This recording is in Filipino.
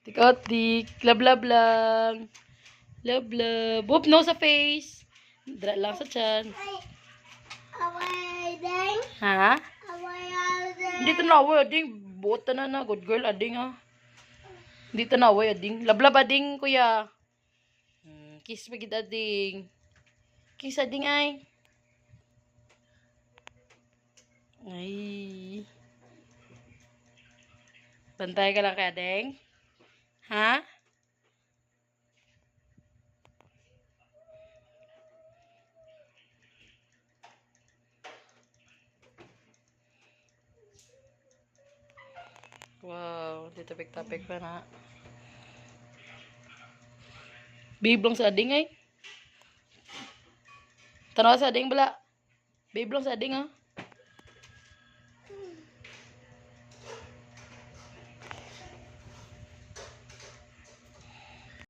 Tik-otik. Love, love lang. Love, love. Boop, no sa face. Dra lang sa chan. Ha? Dito na away, ading. Buot na. Good girl, ading ah. Dito na away, ading. Love, love, ading, kuya. Kiss pagid, ading. Kiss, ading, ay. Ay. Bantay ka lang kay ading. Ha? Wow, dito tapik pa na. Biblong sa ading ay. Tanaw sa ading bala. Biblong sa ading ah.